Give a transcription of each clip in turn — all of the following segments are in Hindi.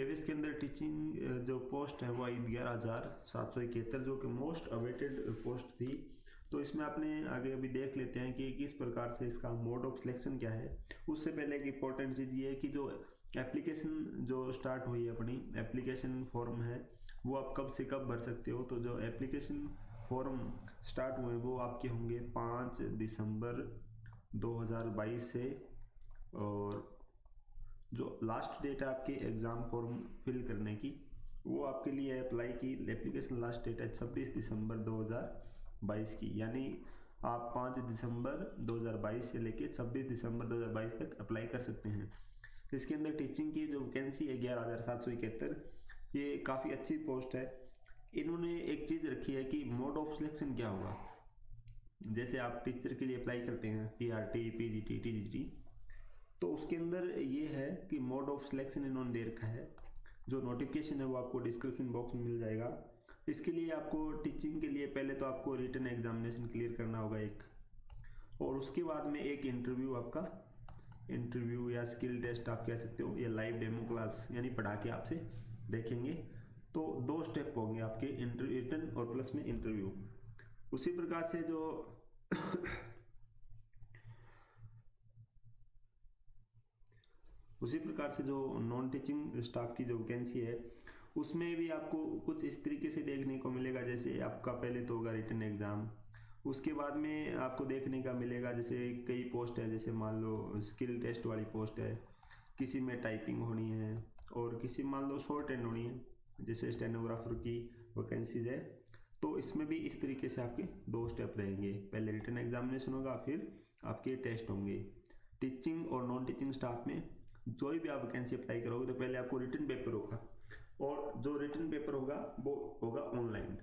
केवीएस के अंदर टीचिंग जो पोस्ट है वो आई 11,771 जो कि मोस्ट अवेटेड पोस्ट थी। तो इसमें आपने आगे अभी देख लेते हैं कि किस प्रकार से इसका मोड ऑफ सिलेक्शन क्या है। उससे पहले एक इंपॉर्टेंट चीज़ ये है कि जो एप्लीकेशन जो स्टार्ट हुई है अपनी एप्लीकेशन फॉर्म है वो आप कब से कब भर सकते हो। तो जो एप्लीकेशन फॉर्म स्टार्ट हुए वो आपके होंगे 5 दिसंबर 2022 से, और जो लास्ट डेट है आपके एग्ज़ाम फॉर्म फिल करने की वो आपके लिए अप्लाई की एप्लीकेशन लास्ट डेट है 26 दिसंबर 2022 की। यानी आप 5 दिसंबर 2022 से लेके 26 दिसंबर 2022 तक अप्लाई कर सकते हैं। इसके अंदर टीचिंग की जो वैकेंसी है 11,771, ये काफ़ी अच्छी पोस्ट है। इन्होंने एक चीज़ रखी है कि मोड ऑफ सिलेक्शन क्या होगा। जैसे आप टीचर के लिए अप्लाई करते हैं PRT, PGT, TGT, तो उसके अंदर ये है कि मोड ऑफ सिलेक्शन इन्होंने दे रखा है। जो नोटिफिकेशन है वो आपको डिस्क्रिप्शन बॉक्स में मिल जाएगा। इसके लिए आपको टीचिंग के लिए पहले तो आपको रिटन एग्जामिनेशन क्लियर करना होगा एक, और उसके बाद में एक इंटरव्यू आपका इंटरव्यू या स्किल टेस्ट आप कह सकते हो, या लाइव डेमो क्लास यानी पढ़ा के आपसे देखेंगे। तो 2 स्टेप होंगे आपके, रिटन और प्लस में इंटरव्यू। उसी प्रकार से जो नॉन टीचिंग स्टाफ की जो वैकेंसी है उसमें भी आपको कुछ इस तरीके से देखने को मिलेगा। जैसे आपका पहले तो होगा रिटन एग्ज़ाम, उसके बाद में आपको देखने का मिलेगा जैसे कई पोस्ट है, जैसे मान लो स्किल टेस्ट वाली पोस्ट है, किसी में टाइपिंग होनी है और किसी मान लो शॉर्ट हैंड होनी है, जैसे स्टेनोग्राफर की वैकेंसीज है। तो इसमें भी इस तरीके से आपके 2 स्टेप रहेंगे, पहले रिटन एग्जामिनेशन होगा फिर आपके टेस्ट होंगे। टीचिंग और नॉन टीचिंग स्टाफ में जो भी आप वैकेंसी अप्लाई करोगे तो पहले आपको रिटन पेपर होगा, और जो रिटन पेपर होगा वो होगा ऑनलाइन।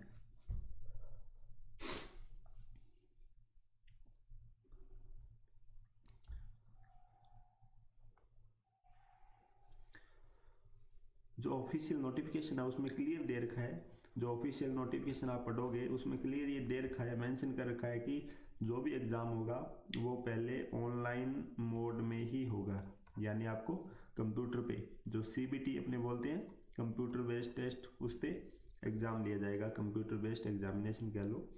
जो ऑफिशियल नोटिफिकेशन है उसमें क्लियर दे रखा है, जो ऑफिशियल नोटिफिकेशन आप पढ़ोगे उसमें क्लियर ये दे रखा है, मेंशन कर रखा है कि जो भी एग्ज़ाम होगा वो पहले ऑनलाइन मोड में ही होगा। यानी आपको कंप्यूटर पे जो CBT अपने बोलते हैं कंप्यूटर बेस्ड टेस्ट, उस पर एग्ज़ाम लिया जाएगा, कंप्यूटर बेस्ड एग्जामिनेशन कह लो,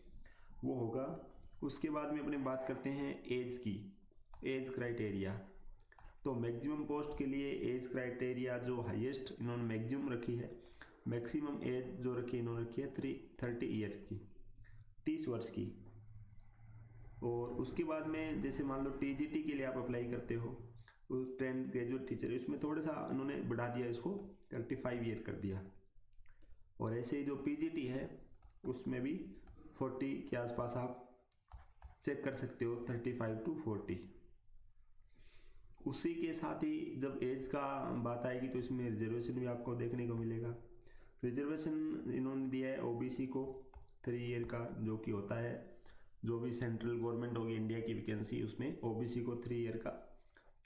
वो होगा। उसके बाद में अपने बात करते हैं एज की, एज क्राइटेरिया। तो मैक्सिमम पोस्ट के लिए एज क्राइटेरिया जो हाईएस्ट इन्होंने मैक्सिमम रखी है, मैक्सिमम एज जो रखी है इन्होंने रखी है 30 ईयर्स की, 30 वर्ष की। और उसके बाद में जैसे मान लो TGT के लिए आप अप्लाई करते हो, ट्रेंड ग्रेजुएट टीचर, उसमें थोड़ा सा उन्होंने बढ़ा दिया, इसको 35 ईयर कर दिया। और ऐसे ही जो PGT है उसमें भी 40 के आसपास आप चेक कर सकते हो, 35 to 40। उसी के साथ ही जब एज का बात आएगी तो इसमें रिजर्वेशन भी आपको देखने को मिलेगा। रिजर्वेशन इन्होंने दिया है OBC को 3 ईयर का, जो कि होता है जो भी सेंट्रल गवर्नमेंट होगी इंडिया की वैकेंसी, उसमें OBC को 3 ईयर का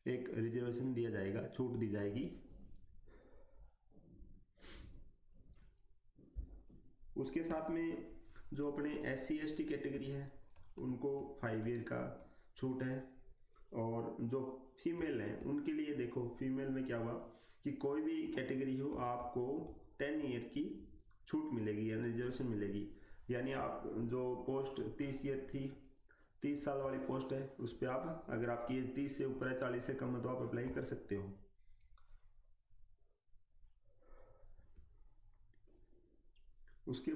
एक रिजर्वेशन दिया जाएगा, छूट दी जाएगी। उसके साथ में जो अपने SC ST कैटेगरी है उनको 5 ईयर का छूट है। और जो फीमेल हैं उनके लिए देखो, फीमेल में क्या हुआ कि कोई भी कैटेगरी हो आपको 10 ईयर की छूट मिलेगी, यानी रिजर्वेशन मिलेगी। यानी आप जो पोस्ट 30 ईयर थी, 30 साल वाली पोस्ट है, उस पर आप अगर आपकी एज 30 से ऊपर है, 40 से कम है, तो आप अप्लाई कर सकते हो। उसके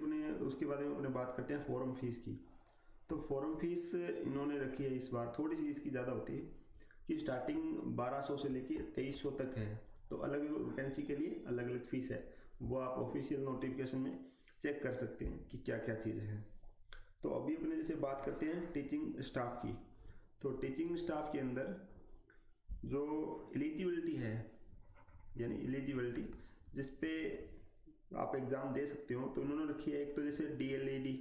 बाद में अपने बात करते हैं फॉर्म फीस की। तो फॉर्म फीस इन्होंने रखी है इस बार, थोड़ी सी इसकी ज़्यादा होती है कि स्टार्टिंग 1200 से लेके 2300 तक है। तो अलग अलग वैकेंसी के लिए अलग अलग फीस है, वो आप ऑफिशियल नोटिफिकेशन में चेक कर सकते हैं कि क्या क्या चीज़ है। तो अभी अपने जैसे बात करते हैं टीचिंग स्टाफ की। तो टीचिंग स्टाफ के अंदर जो एलिजिबिलिटी है, यानी एलिजिबिलिटी जिस पे आप एग्ज़ाम दे सकते हो, तो इन्होंने रखी है एक तो जैसे DLED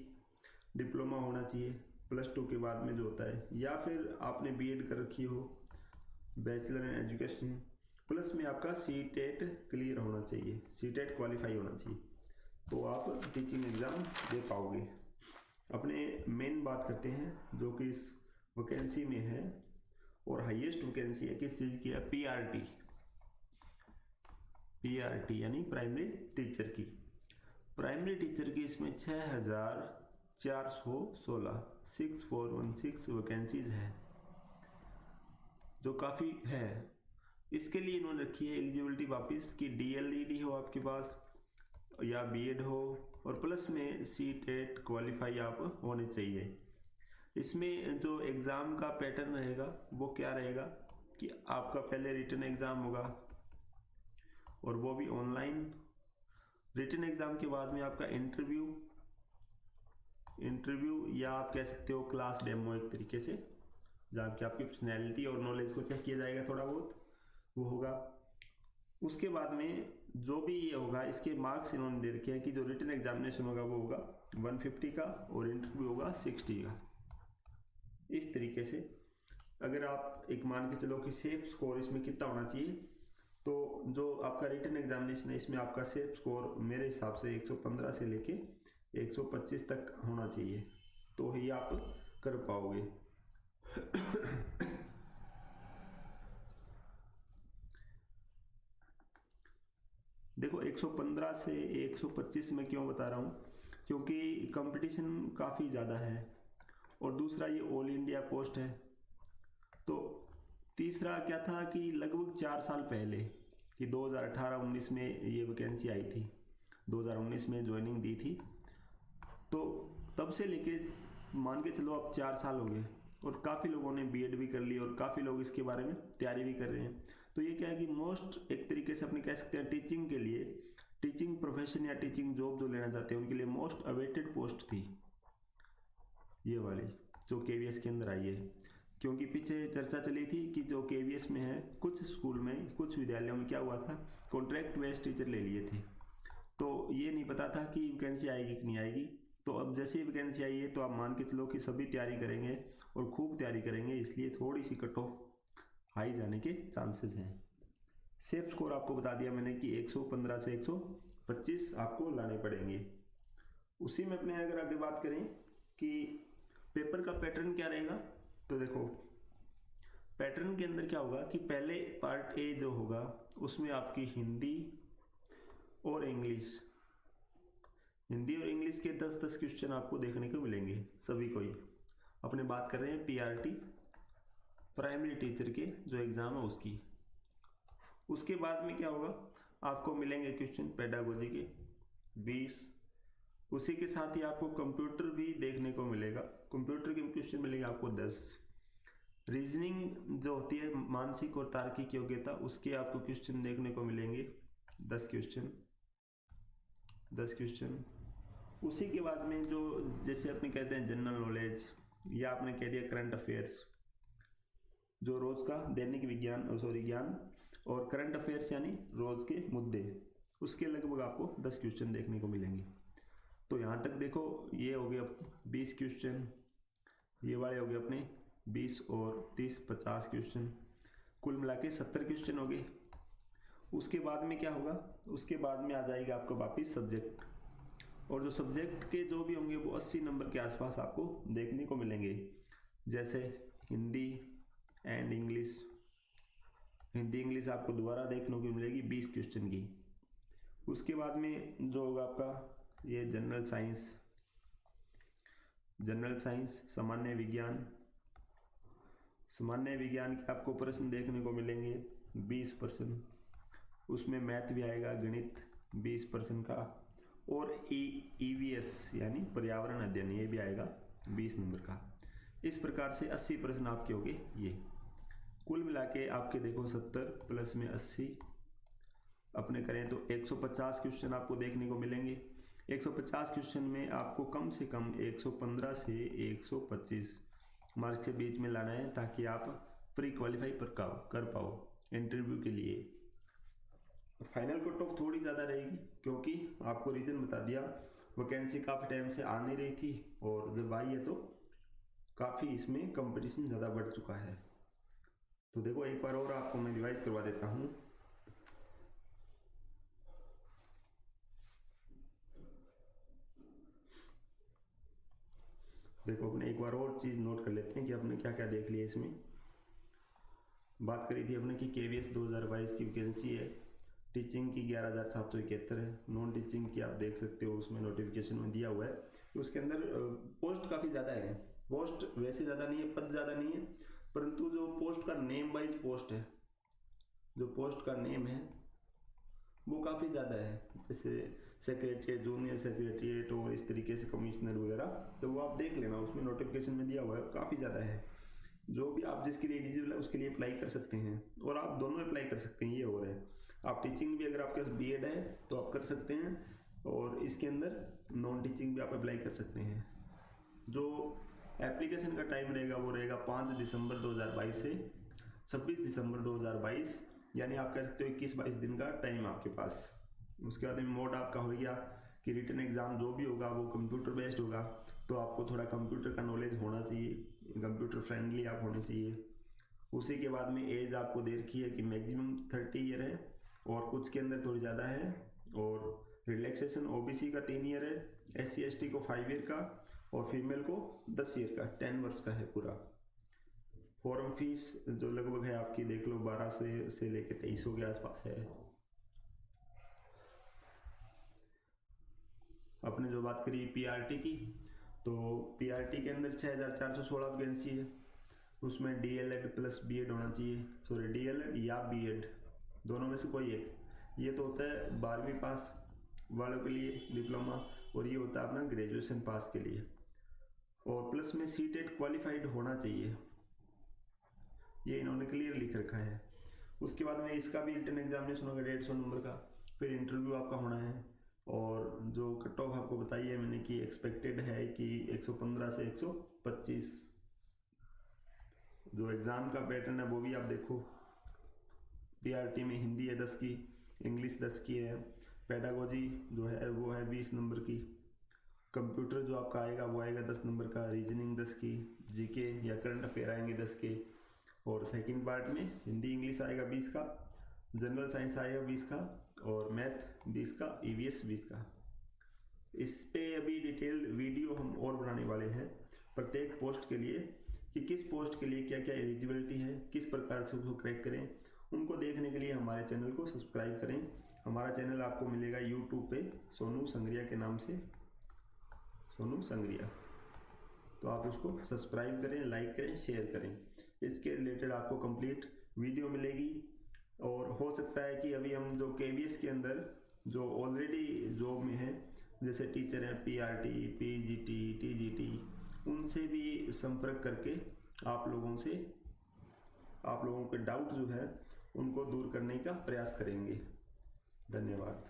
डिप्लोमा होना चाहिए +2 के बाद में जो होता है, या फिर आपने BEd कर रखी हो, बैचलर इन एजुकेशन, प्लस में आपका CTET क्लियर होना चाहिए, CTET क्वालिफाई होना चाहिए, तो आप टीचिंग एग्ज़ाम दे पाओगे। अपने मेन बात करते हैं जो कि इस वैकेंसी में है और हाईएस्ट वैकेंसी है किस चीज़ की है, PRT। PRT यानी प्राइमरी टीचर की। प्राइमरी टीचर की इसमें 6416 6416 वैकेंसीज है, जो काफ़ी है। इसके लिए इन्होंने रखी है एलिजिबिलिटी वापस कि DLED हो आपके पास या BEd हो, और प्लस में CTET क्वालिफाई आप होने चाहिए। इसमें जो एग्ज़ाम का पैटर्न रहेगा वो क्या रहेगा कि आपका पहले रिटन एग्ज़ाम होगा, और वो भी ऑनलाइन। रिटन एग्ज़ाम के बाद में आपका इंटरव्यू या आप कह सकते हो क्लास डेमो, एक तरीके से जहाँ की आपकी पर्सनैलिटी और नॉलेज को चेक किया जाएगा, थोड़ा बहुत वो होगा। उसके बाद में जो भी ये होगा, इसके मार्क्स इन्होंने दे रखे हैं कि जो रिटन एग्जामिनेशन होगा वो होगा 150 का और इंटरव्यू होगा 60 का। इस तरीके से अगर आप एक मान के चलो कि सेफ स्कोर इसमें कितना होना चाहिए, तो जो आपका रिटन एग्जामिनेशन है इसमें आपका सेफ स्कोर मेरे हिसाब से 115 से लेके 125 तक होना चाहिए, तो ही आप कर पाओगे। देखो 115 से 125 में क्यों बता रहा हूँ, क्योंकि कंपटीशन काफ़ी ज़्यादा है, और दूसरा ये ऑल इंडिया पोस्ट है। तो तीसरा क्या था कि लगभग 4 साल पहले कि 2018-19 में ये वैकेंसी आई थी, 2019 में ज्वाइनिंग दी थी, तो तब से लेके मान के चलो अब 4 साल हो गए, और काफ़ी लोगों ने BEd भी कर ली और काफ़ी लोग इसके बारे में तैयारी भी कर रहे हैं। तो ये क्या है कि मोस्ट एक तरीके से अपने कह सकते हैं टीचिंग के लिए, टीचिंग प्रोफेशन या टीचिंग जॉब जो लेना चाहते हैं उनके लिए मोस्ट अवेटेड पोस्ट थी ये वाली, जो KVS के अंदर आई है। क्योंकि पीछे चर्चा चली थी कि जो KVS में है, कुछ स्कूल में कुछ विद्यालयों में क्या हुआ था, कॉन्ट्रैक्ट बेस्ड टीचर ले लिए थे, तो ये नहीं पता था कि वैकेंसी आएगी कि नहीं आएगी। तो अब जैसे ही वैकेंसी आई है तो आप मान के चलो कि सभी तैयारी करेंगे और खूब तैयारी करेंगे, इसलिए थोड़ी सी कट ऑफ हाई जाने के चांसेस हैं। सेफ स्कोर आपको बता दिया मैंने कि 115 से 125 आपको लाने पड़ेंगे। उसी में अपने अगर आगे बात करें कि पेपर का पैटर्न क्या रहेगा, तो देखो पैटर्न के अंदर क्या होगा कि पहले पार्ट A जो होगा उसमें आपकी हिंदी और इंग्लिश के 10-10 क्वेश्चन आपको देखने को मिलेंगे सभी को ही। अपने बात कर रहे हैं PRT प्राइमरी टीचर के जो एग्ज़ाम है उसकी। उसके बाद में क्या होगा, आपको मिलेंगे क्वेश्चन पेडागोजी के 20, उसी के साथ ही आपको कंप्यूटर भी देखने को मिलेगा, कंप्यूटर के क्वेश्चन मिलेंगे आपको 10। रीजनिंग जो होती है मानसिक और तार्किक योग्यता, उसके आपको क्वेश्चन देखने को मिलेंगे 10 क्वेश्चन। उसी के बाद में जो जैसे अपने कहते हैं जनरल नॉलेज, या आपने कह दिया करंट अफेयर्स, जो रोज का दैनिक ज्ञान और करंट अफेयर्स यानी रोज के मुद्दे, उसके लगभग आपको 10 क्वेश्चन देखने को मिलेंगे। तो यहाँ तक देखो ये हो गए 20 क्वेश्चन, ये वाले हो गए अपने 20 और 30 50 क्वेश्चन, कुल मिला के 70 क्वेश्चन हो गए। उसके बाद में क्या होगा, उसके बाद में आ जाएगा आपका वापिस सब्जेक्ट, और जो सब्जेक्ट के जो भी होंगे वो 80 नंबर के आसपास आपको देखने को मिलेंगे। जैसे Hindi and English, Hindi English आपको दोबारा देखने को मिलेगी 20 क्वेश्चन की। उसके बाद में जो होगा आपका ये जनरल साइंस सामान्य विज्ञान के आपको प्रश्न देखने को मिलेंगे 20 प्रश्न। उसमें मैथ भी आएगा, गणित 20 प्रश्न का, और EVS यानी पर्यावरण अध्ययन ये भी आएगा 20 नंबर का। इस प्रकार से 80 प्रश्न आपके हो गए। ये कुल मिला के आपके देखो 70 प्लस में 80 अपने करें तो 150 क्वेश्चन आपको देखने को मिलेंगे। 150 क्वेश्चन में आपको कम से कम 115 से 125 मार्क्स के बीच में लाना है, ताकि आप प्री क्वालिफाई कर पाओ इंटरव्यू के लिए। फाइनल कट ऑफ थोड़ी ज़्यादा रहेगी, क्योंकि आपको रीज़न बता दिया, वैकेंसी काफ़ी टाइम से आ नहीं रही थी, और जब आई है तो काफ़ी इसमें कंपटीशन ज़्यादा बढ़ चुका है। तो देखो एक बार और आपको मैं रिवाइज करवा देता हूँ। देखो अपने एक बार और चीज़ नोट कर लेते हैं कि आपने क्या क्या देख लिया। इसमें बात करी थी अपने कि KVS 2022 की वैकेंसी है टीचिंग की 11,771 है। नॉन टीचिंग की आप देख सकते हो उसमें नोटिफिकेशन में दिया हुआ है। तो उसके अंदर पोस्ट काफ़ी ज़्यादा है। पोस्ट वैसे ज़्यादा नहीं है, पद ज़्यादा नहीं है, परंतु जो पोस्ट का नेम वाइज पोस्ट है, जो पोस्ट का नेम है वो काफ़ी ज़्यादा है। जैसे सेक्रेटरीट, जूनियर सेक्रेटरीट और इस तरीके से कमिश्नर वगैरह, तो वो आप देख लेना, उसमें नोटिफिकेशन में दिया हुआ है, काफ़ी ज़्यादा है। जो भी आप जिसके लिए एलिजिबल है उसके लिए अप्लाई कर सकते हैं, और आप दोनों अप्लाई कर सकते हैं। ये हो रहा है, आप टीचिंग भी अगर आपके पास बीएड है तो आप कर सकते हैं, और इसके अंदर नॉन टीचिंग भी आप अप्लाई कर सकते हैं। जो एप्लीकेशन का टाइम रहेगा वो रहेगा 5 दिसंबर 2022 से 26 दिसंबर 2022, यानी आप कह सकते हो 21-22 दिन का टाइम आपके पास। उसके बाद में मोड आपका हो गया कि रिटन एग्ज़ाम जो भी होगा वो कंप्यूटर बेस्ड होगा, तो आपको थोड़ा कंप्यूटर का नॉलेज होना चाहिए, कंप्यूटर फ्रेंडली आप होने चाहिए। उसी के बाद में एज आपको दे रखी है कि मैक्सिमम 30 ईयर है, और कुछ के अंदर थोड़ी ज़्यादा है। और रिलैक्सेशन ओबीसी का 3 ईयर है, SC/ST को 5 ईयर का, और फीमेल को 10 ईयर का, 10 वर्ष का है पूरा। फॉर्म फीस जो लगभग है आपकी देख लो 12 से लेके 2300 के आसपास है। अपने जो बात करी पीआरटी की, तो पीआरटी के अंदर 6416 वैकेंसी है। उसमें डीएलएड प्लस बीएड होना चाहिए, सॉरी डीएलएड या बीएड, दोनों में से कोई एक। ये तो होता है 12वीं पास वालों के लिए डिप्लोमा, और ये होता है अपना ग्रेजुएशन पास के लिए। और प्लस में सीटेट क्वालिफाइड होना चाहिए, ये इन्होंने क्लियर लिख रखा है। उसके बाद में इसका भी रिटन एग्जामिनेशन होगा 150 नंबर का, फिर इंटरव्यू आपका होना है। और जो कट ऑफ आपको बताई है मैंने कि एक्सपेक्टेड है कि 115 से 125। जो एग्ज़ाम का पैटर्न है वो भी आप देखो, पीआरटी में हिंदी है 10 की, इंग्लिश 10 की है, पेडागोजी जो है वो है 20 नंबर की, कंप्यूटर जो आपका आएगा वो आएगा 10 नंबर का, रीजनिंग 10 की, जीके या करंट अफेयर आएंगे 10 के, और सेकंड पार्ट में हिंदी इंग्लिश आएगा 20 का, जनरल साइंस आएगा 20 का, और मैथ 20 का, ईवीएस 20 का। इस पे अभी डिटेल्ड वीडियो हम और बनाने वाले हैं प्रत्येक पोस्ट के लिए, कि किस पोस्ट के लिए क्या क्या एलिजिबिलिटी है, किस प्रकार से उसको क्रैक करें। उनको देखने के लिए हमारे चैनल को सब्सक्राइब करें। हमारा चैनल आपको मिलेगा यूट्यूब पे सोनू संग्रिया के नाम से, सोनू संग्रिया। तो आप उसको सब्सक्राइब करें, लाइक करें, शेयर करें। इसके रिलेटेड आपको कंप्लीट वीडियो मिलेगी। और हो सकता है कि अभी हम जो KVS के अंदर जो ऑलरेडी जॉब में है, जैसे टीचर हैं, PRT, PGT, TGT, उनसे भी संपर्क करके आप लोगों के डाउट जो है उनको दूर करने का प्रयास करेंगे। धन्यवाद।